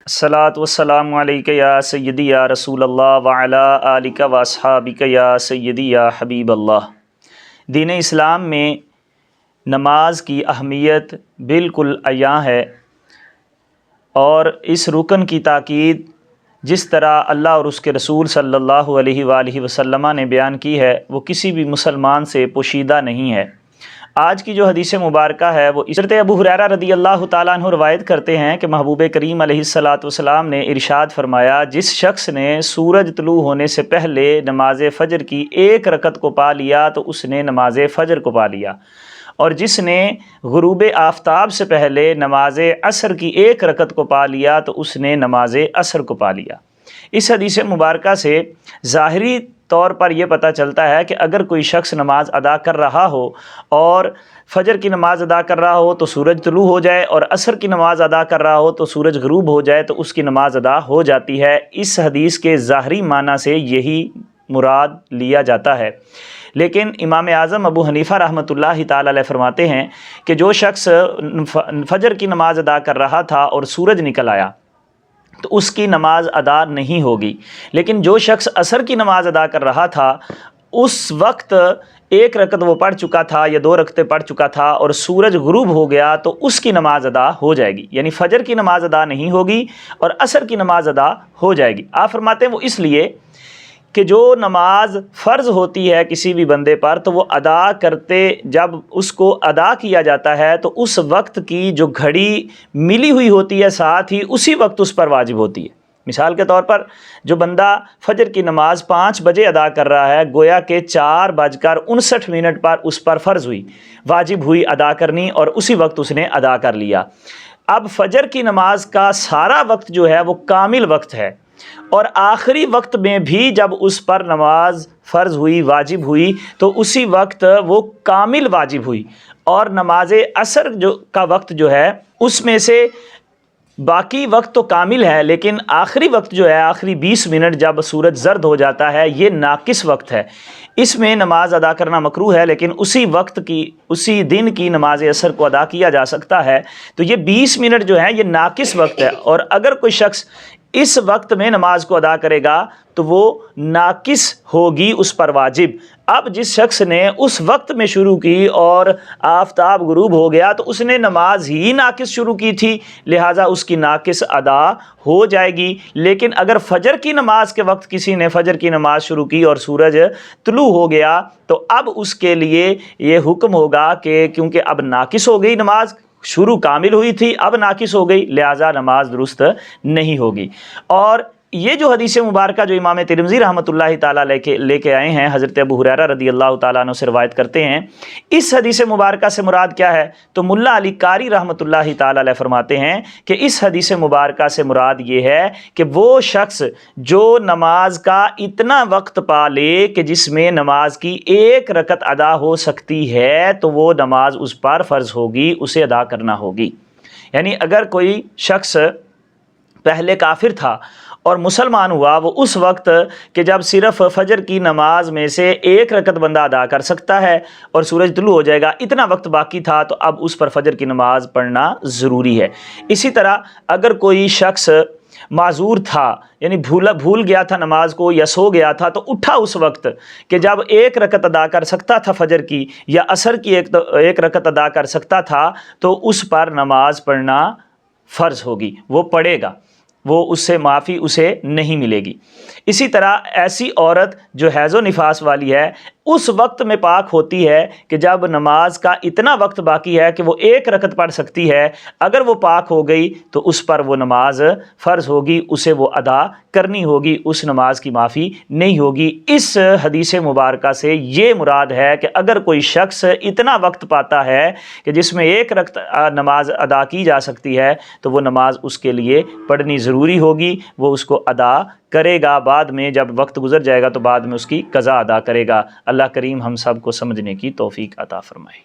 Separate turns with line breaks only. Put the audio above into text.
الصلاۃ والسلام علیک یا سیدی یا رسول اللہ وعلی آلک و اصحابک یا سیدی یا حبیب اللہ۔ دین اسلام میں نماز کی اہمیت بالکل عیاں ہے، اور اس رکن کی تاکید جس طرح اللہ اور اس کے رسول صلی اللہ علیہ وآلہ وسلم نے بیان کی ہے وہ کسی بھی مسلمان سے پوشیدہ نہیں ہے۔ آج کی جو حدیث مبارکہ ہے وہ حضرت ابو ہریرہ رضی اللہ تعالیٰ عنہ روایت کرتے ہیں کہ محبوب کریم علیہ الصلاۃ نے ارشاد فرمایا، جس شخص نے سورج طلوع ہونے سے پہلے نماز فجر کی ایک رکعت کو پا لیا تو اس نے نماز فجر کو پا لیا، اور جس نے غروب آفتاب سے پہلے نماز عصر کی ایک رکعت کو پا لیا تو اس نے نماز عصر کو پا لیا۔ اس حدیث مبارکہ سے ظاہری طور پر یہ پتہ چلتا ہے کہ اگر کوئی شخص نماز ادا کر رہا ہو اور فجر کی نماز ادا کر رہا ہو تو سورج طلوع ہو جائے، اور عصر کی نماز ادا کر رہا ہو تو سورج غروب ہو جائے تو اس کی نماز ادا ہو جاتی ہے۔ اس حدیث کے ظاہری معنی سے یہی مراد لیا جاتا ہے، لیکن امام اعظم ابو حنیفہ رحمۃ اللہ تعالی علیہ فرماتے ہیں کہ جو شخص فجر کی نماز ادا کر رہا تھا اور سورج نکل آیا تو اس کی نماز ادا نہیں ہوگی، لیکن جو شخص عصر کی نماز ادا کر رہا تھا اس وقت ایک رکعت وہ پڑھ چکا تھا یا دو رکعتیں پڑھ چکا تھا اور سورج غروب ہو گیا تو اس کی نماز ادا ہو جائے گی، یعنی فجر کی نماز ادا نہیں ہوگی اور عصر کی نماز ادا ہو جائے گی۔ آپ فرماتے ہیں وہ اس لیے کہ جو نماز فرض ہوتی ہے کسی بھی بندے پر تو وہ ادا کرتے جب اس کو ادا کیا جاتا ہے تو اس وقت کی جو گھڑی ملی ہوئی ہوتی ہے ساتھ ہی اسی وقت اس پر واجب ہوتی ہے۔ مثال کے طور پر جو بندہ فجر کی نماز 5 بجے ادا کر رہا ہے، گویا کہ 4:59 پر اس پر فرض ہوئی، واجب ہوئی ادا کرنی، اور اسی وقت اس نے ادا کر لیا۔ اب فجر کی نماز کا سارا وقت جو ہے وہ کامل وقت ہے، اور آخری وقت میں بھی جب اس پر نماز فرض ہوئی، واجب ہوئی، تو اسی وقت وہ کامل واجب ہوئی، اور نماز عصر کا وقت جو ہے اس میں سے باقی وقت تو کامل ہے، لیکن آخری وقت جو ہے، آخری 20 منٹ جب سورج زرد ہو جاتا ہے، یہ ناقص وقت ہے، اس میں نماز ادا کرنا مکروہ ہے، لیکن اسی دن کی نماز عصر کو ادا کیا جا سکتا ہے۔ تو یہ 20 منٹ جو ہے یہ ناقص وقت ہے، اور اگر کوئی شخص اس وقت میں نماز کو ادا کرے گا تو وہ ناقص ہوگی اس پر واجب۔ اب جس شخص نے اس وقت میں شروع کی اور آفتاب غروب ہو گیا تو اس نے نماز ہی ناقص شروع کی تھی، لہٰذا اس کی ناقص ادا ہو جائے گی۔ لیکن اگر فجر کی نماز کے وقت کسی نے فجر کی نماز شروع کی اور سورج طلوع ہو گیا تو اب اس کے لیے یہ حکم ہوگا کہ کیونکہ اب ناقص ہو گئی نماز، شروع کامل ہوئی تھی اب ناقص ہو گئی، لہٰذا نماز درست نہیں ہوگی۔ اور یہ جو حدیث مبارکہ جو امام ترمذی رحمۃ اللہ تعالیٰ لے کے آئے ہیں، حضرت ابو ہریرہ رضی اللہ تعالیٰ عنہ سے روایت کرتے ہیں، اس حدیث مبارکہ سے مراد کیا ہے؟ تو ملا علی قاری رحمۃ اللہ تعالیٰ علیہ فرماتے ہیں کہ اس حدیث مبارکہ سے مراد یہ ہے کہ وہ شخص جو نماز کا اتنا وقت پا لے کہ جس میں نماز کی ایک رکعت ادا ہو سکتی ہے تو وہ نماز اس پر فرض ہوگی، اسے ادا کرنا ہوگی۔ یعنی اگر کوئی شخص پہلے کافر تھا اور مسلمان ہوا، وہ اس وقت کہ جب صرف فجر کی نماز میں سے ایک رکعت بندہ ادا کر سکتا ہے اور سورج طلوع ہو جائے گا، اتنا وقت باقی تھا تو اب اس پر فجر کی نماز پڑھنا ضروری ہے۔ اسی طرح اگر کوئی شخص معذور تھا، یعنی بھول گیا تھا نماز کو یا سو گیا تھا، تو اٹھا اس وقت کہ جب ایک رکعت ادا کر سکتا تھا فجر کی یا عصر کی ایک رکعت ادا کر سکتا تھا، تو اس پر نماز پڑھنا فرض ہوگی، وہ پڑھے گا، وہ اس سے معافی اسے نہیں ملے گی۔ اسی طرح ایسی عورت جو حیض و نفاس والی ہے اس وقت میں پاک ہوتی ہے کہ جب نماز کا اتنا وقت باقی ہے کہ وہ ایک رکعت پڑھ سکتی ہے، اگر وہ پاک ہو گئی تو اس پر وہ نماز فرض ہوگی، اسے وہ ادا کرنی ہوگی، اس نماز کی معافی نہیں ہوگی۔ اس حدیث مبارکہ سے یہ مراد ہے کہ اگر کوئی شخص اتنا وقت پاتا ہے کہ جس میں ایک رکعت نماز ادا کی جا سکتی ہے تو وہ نماز اس کے لیے پڑھنی ضروری ہوگی، وہ اس کو ادا کرے گا، بعد میں جب وقت گزر جائے گا تو بعد میں اس کی قضا ادا کرے گا۔ اللہ کریم ہم سب کو سمجھنے کی توفیق عطا فرمائے۔